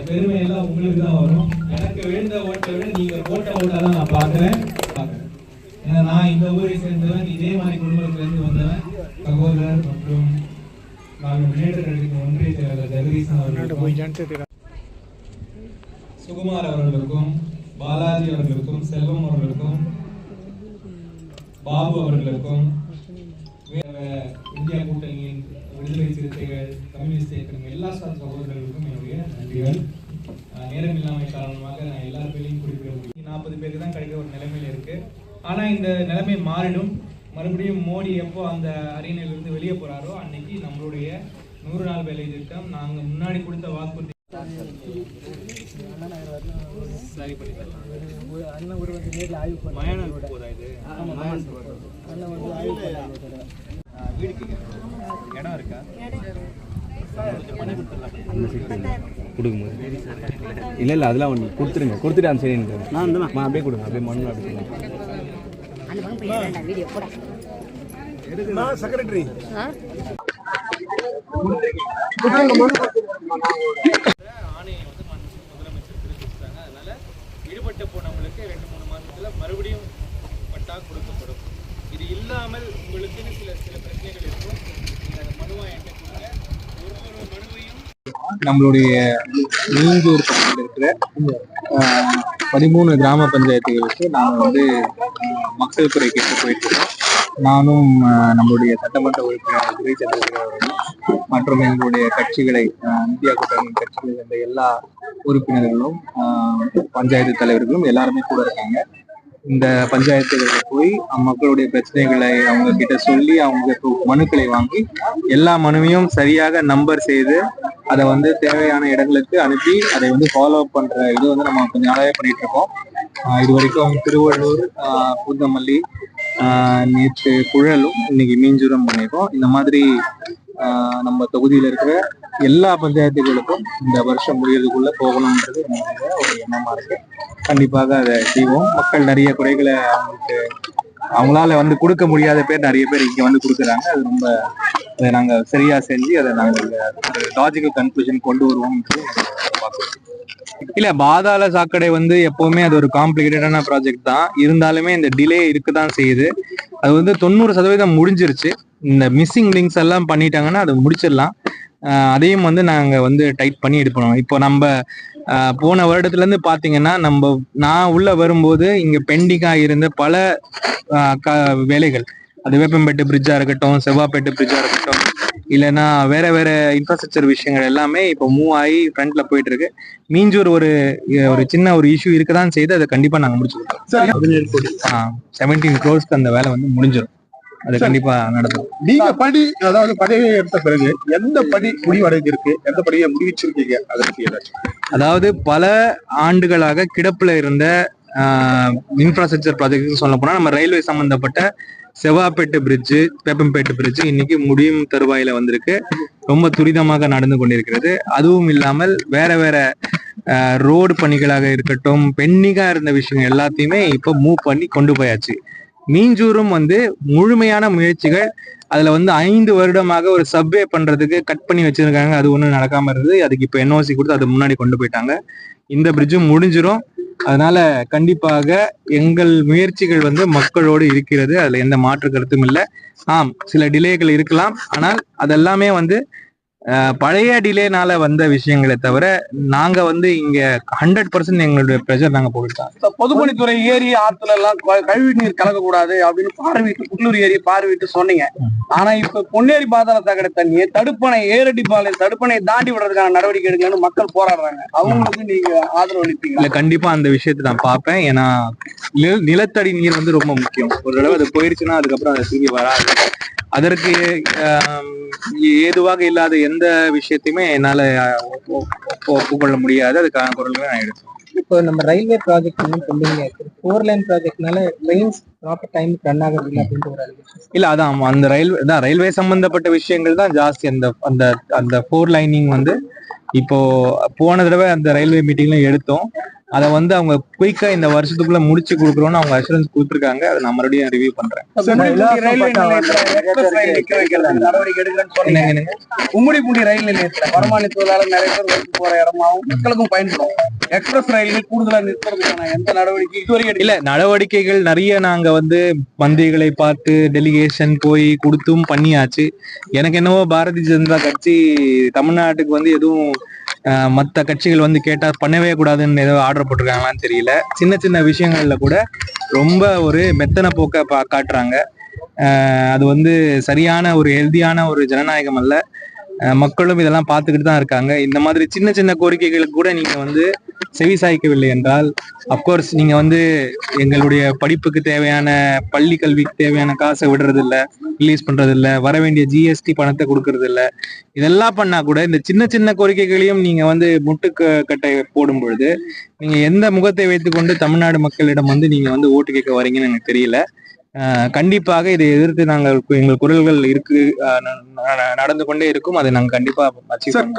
பெருமை எல்லாம் உங்களுக்கு தான் வரும். எனக்கு விழுந்த ஓட்டை விட நீங்க போட்ட ஓட்டை தான் நான் பார்க்குறேன். ஏன்னா நான் இந்த ஊரை சேர்ந்தவன், இதே மாதிரி குடும்பத்திலிருந்து வந்தவன், சகோதரர் மற்றும் நாங்கள் முன்னேற்ற கழகத்தின் ஒன்றிய செயலாளர் ஜெகதீசன் அவர்களுக்கும், சுகுமார் அவர்களுக்கும், பாலாஜி அவர்களுக்கும், செல்வம் அவர்களுக்கும், பாபு அவர்களுக்கும், இந்தியா கூட்டணியின் விடுதலை சிறுத்தைகள், கம்யூனிஸ்ட் இயக்கங்கள் எல்லா சகோதரர்களுக்கும் என்னுடைய நன்றிகள். நேரம் இல்லாமை காரணமாக நான் எல்லா பேரையும் குறிப்பிட முடியும். 40 பேருக்கு தான் கிடைக்கிற ஒரு நிலைமையில இருக்கு. ஆனா இந்த நிலைமை மாறிடும். மறுபடியும் மோடி எப்போ அந்த அரியணையிலிருந்து வெளியே போறாரோ அன்னைக்கு நம்மளுடைய 100 நாள் வேலை திட்டம் நாங்க முன்னாடி கொடுத்த வாக்குறுதி சரி பண்ணிக்கலாம். இடம் இருக்கா? இல்ல இல்ல அதெல்லாம் ஒன்று கொடுத்துருங்க, கொடுத்துட்டு அந்த சரி நான் அப்படியே கொடுங்க, அப்படியே மண்ணு அப்படியே செக்ரட்டரி ஆணையை வந்து முதலமைச்சர் தெரிவிச்சிருக்காங்க. அதனால ஈடுபட்டு போனவங்களுக்கு 2-3 மாசத்துல மறுபடியும் பட்டா கொடுக்கப்படும். இது இல்லாமல் உங்களுக்கு சில பிரச்சனைகள் இருக்கும். இந்த மனுவா என்கிட்ட கொடுங்க. ஒரு மனுவையும் நம்மளுடைய மீஞ்சூர் பக்கத்தில் இருக்கிற 13 கிராம பஞ்சாயத்துகளுக்கு நாங்கள் வந்து மக்கள் குறை கேட்டு போயிட்டு இருக்கோம். நானும் நம்மளுடைய சட்டமன்ற உறுப்பினர் துரை சந்திரசேகர் அவர்களும் மற்றும் எங்களுடைய கட்சிகளை இந்தியா கூட்டணி கட்சிகளை சேர்ந்த எல்லா உறுப்பினர்களும் பஞ்சாயத்து தலைவர்களும் எல்லாருமே கூட இருக்காங்க. இந்த பஞ்சாயத்துகளுக்கு போய் மக்களுடைய பிரச்சனைகளை அவங்க கிட்ட சொல்லி அவங்க மனுக்களை வாங்கி எல்லா மனுவையும் சரியாக நம்பர் செய்து அதை வந்து தேவையான இடங்களுக்கு அனுப்பி அதை வந்து ஃபாலோ அப் பண்ற இது வந்து நம்ம கொஞ்சம் நாளாவே பண்ணிட்டு இருக்கோம். இது வரைக்கும் திருவள்ளூர், பூந்தமல்லி, நேற்று குழலும், இன்னைக்கு மீஞ்சூரம் பண்ணியிருக்கோம். இந்த மாதிரி நம்ம தொகுதியில இருக்கிற எல்லா பஞ்சாயத்துகளுக்கும் இந்த வருஷம் முடியறதுக்குள்ள போகணும்ன்றது என்னுடைய ஒரு எண்ணமா இருக்கு. கண்டிப்பாக அதை செய்வோம். மக்கள் நிறைய குறைகளை அவங்களால வந்து கொடுக்க முடியாத பேர் நிறைய பேர் இங்க வந்து கொடுக்குறாங்க. அது ரொம்ப அதை நாங்க சரியா செஞ்சு அதை நாங்கள் லாஜிக்கல் கன்க்ளூஷன் கொண்டு வருவோம். இல்ல, பாதாள சாக்கடை வந்து எப்பவுமே அது ஒரு காம்ப்ளிகேட்டடான ப்ராஜெக்ட் தான். இருந்தாலுமே இந்த டிலே இருக்குதான் செய்யுது. அது வந்து 90% முடிஞ்சிருச்சு. இந்த மிஸ்ஸிங் லிங்க்ஸ் எல்லாம் பண்ணிட்டாங்கன்னா அது முடிச்சிடலாம். அதையும் வந்து நாங்க வந்து டைட் பண்ணி எடுப்போம். இப்போ நம்ம போன வருடத்துல இருந்து பாத்தீங்கன்னா நான் உள்ள வரும்போது இங்க பெண்டிங்கா இருந்த பல வேலைகள், அது வேப்பம்பேட்டு பிரிட்ஜா இருக்கட்டும், செவ்வாப்பேட்டு பிரிட்ஜா இருக்கட்டும், இல்லைன்னா வேற வேற இன்ஃப்ராஸ்ட்ரக்சர் விஷயங்கள் எல்லாமே இப்போ மூவ் ஆகி ஃப்ரண்ட்ல போயிட்டு இருக்கு. மீஞ்சூர் ஒரு சின்ன ஒரு இஷ்யூ இருக்கதான் செய்து அதை கண்டிப்பா நாங்க முடிச்சிருக்கோம். 17 crores அந்த வேலை வந்து முடிஞ்சிடும். அது கண்டிப்பா நடக்கும். நீங்க அதாவது பதவியை எடுத்த பிறகு எந்த படி முடிவடைஞ்சிருக்கு, எந்த படியை முடிவிச்சிருக்கீங்க, அதை பத்தி ஏதாச்சும்? அதாவது பல ஆண்டுகளாக கிடப்புல இருந்த இன்ஃப்ராஸ்ட்ரக்சர் ப்ராஜெக்ட் சொல்ல போனா நம்ம ரயில்வே சம்பந்தப்பட்ட செவ்வாப்பேட்டு பிரிட்ஜு, வேப்பம்பேட்டு பிரிட்ஜு இன்னைக்கு முடியும் தருவாயில வந்திருக்கு. ரொம்ப துரிதமாக நடந்து கொண்டிருக்கிறது. அதுவும் இல்லாமல் வேற வேற ரோடு பணிகளாக இருக்கட்டும், பெண்டிங்கா இருந்த விஷயங்கள் எல்லாத்தையுமே இப்போ மூவ் பண்ணி கொண்டு போயாச்சு. மீஞ்சூரும் வந்து முழுமையான முயற்சிகள், அதுல வந்து 5 வருடமாக ஒரு சப்வே பண்றதுக்கு கட் பண்ணி வச்சிருக்காங்க. அது ஒண்ணும் நடக்காம இருந்தது. அதுக்கு இப்ப NOC கொடுத்து அது முன்னாடி கொண்டு போயிட்டாங்க. இந்த பிரிட்ஜும் முடிஞ்சிரும். அதனால கண்டிப்பாக எங்கள் முயற்சிகள் வந்து மக்களோடு இருக்கிறது. அதுல எந்த மாற்று கருத்தும் இல்லை. சில டிலேகள் இருக்கலாம். ஆனால் அதெல்லாமே வந்து பழைய டிலேனால வந்த விஷயங்களை தவிர நாங்க வந்து இங்க 100% எங்களுடைய பிரஷர் நாங்க போட்டுட்டோம். பொதுப்பணித்துறை ஏரி ஆத்துல எல்லாம் கழிவு நீர் கலக்கக்கூடாது அப்படின்னு புட்லூர் ஏரி பார்வையிட்டு சொன்னீங்க. ஆனா இப்ப பொன்னேரி பாதாள சாக்கடை தண்ணியை தடுப்பணை ஏரடிப்பாளையம் தடுப்பணையை தாண்டி விடுறதுக்கான நடவடிக்கை எடுக்கணும்னு மக்கள் போராடுறாங்க. அவங்களுக்கு நீங்க ஆதரவு அளிப்பீங்க? இல்ல, கண்டிப்பா அந்த விஷயத்தை நான் பார்ப்பேன். ஏன்னா நிலத்தடி நீர் வந்து ரொம்ப முக்கியம். ஒரு தடவை அது போயிருச்சுன்னா அதுக்கப்புறம் அதை திரும்பி வராது. அதற்கு ஏதுவாக இல்லாத எந்த விஷயத்தையுமே என்னால ஒப்புக்கொள்ள முடியாது. அதுக்கான குரல்களை நான் எடுப்பேன். இப்போ நம்ம ரயில்வே ப்ராஜெக்ட் வந்து பெண்டிங்ல இருக்கு. 4 லைன் ப்ராஜெக்ட்னால ட்ரெயின்ஸ் ப்ராப்பர் டைம் ரன் ஆகுது அப்படின்ற ஒரு இல்ல, அதான் அந்த ரயில்வே சம்பந்தப்பட்ட விஷயங்கள் தான் ஜாஸ்தி. அந்த 4 லைனிங் வந்து இப்போ போன தடவை அந்த ரயில்வே மீட்டிங்ல எடுத்தோம். அதை வந்து அவங்க குயிக்கா இந்த வருஷத்துக்குள்ள முடிச்சு கொடுக்குறோம்னு அவங்க அஷூரன்ஸ் கொடுத்துருக்காங்க. அதை நான் மறுபடியும் ரிவ்யூ பண்றேன். கும்மிடிப்பூண்டி ரயில் நிலையத்துல வருமான தொழிலாளர் நிறைய பேர் வந்து போற இடமாவும் மக்களுக்கும் பயன்படும். எக்ஸ்பிரஸ் ரயில்கள் கூடுதலா நிறுத்துறதுக்கான எந்த நடவடிக்கை இதுவரைக்கும் இல்ல, நடவடிக்கைகள் நிறைய நாங்க வந்து மந்திரிகளை பார்த்து டெலிகேஷன் போய் கொடுத்தும் பண்ணியாச்சு. எனக்கு என்னவோ பாரதிய ஜனதா கட்சி தமிழ்நாட்டுக்கு வந்து எதுவும் மற்ற கட்சிகள் வந்து கேட்டா பண்ணவே கூடாதுன்னு ஏதோ ஆர்டர் போட்டிருக்காங்களான்னு தெரியல. சின்ன சின்ன விஷயங்கள்ல கூட ரொம்ப ஒரு மெத்தன போக்க காட்டுறாங்க. அது வந்து சரியான ஒரு ஹெல்தியான ஒரு ஜனநாயகம் அல்ல. மக்களும் இதெல்லாம் பார்த்துக்கிட்டு தான் இருக்காங்க. இந்த மாதிரி சின்ன சின்ன கோரிக்கைகளுக்கு கூட நீங்க வந்து செவி சாய்க்கவில்லை என்றால் அப்கோர்ஸ் நீங்க வந்து எங்களுடைய படிப்புக்கு தேவையான பள்ளி கல்விக்கு தேவையான காசை விடுறது இல்லை, ரிலீஸ் பண்றது இல்லை, வர வேண்டிய ஜிஎஸ்டி பணத்தை கொடுக்கறது இல்லை. இதெல்லாம் பண்ணா கூட இந்த சின்ன சின்ன கோரிக்கைகளையும் நீங்க வந்து முட்டுக்கட்டை போடும் பொழுது நீங்க எந்த முகத்தை வைத்துக்கொண்டு தமிழ்நாடு மக்களிடம் வந்து நீங்க வந்து ஓட்டு கேட்க வரீங்கன்னு எனக்கு தெரியல. கண்டிப்பாக இதை எதிர்த்து நாங்கள் எங்கள் குரல்கள் இருக்கு நடந்து கொண்டே இருக்கும். அதை நாங்கள் கண்டிப்பா அச்சீவ்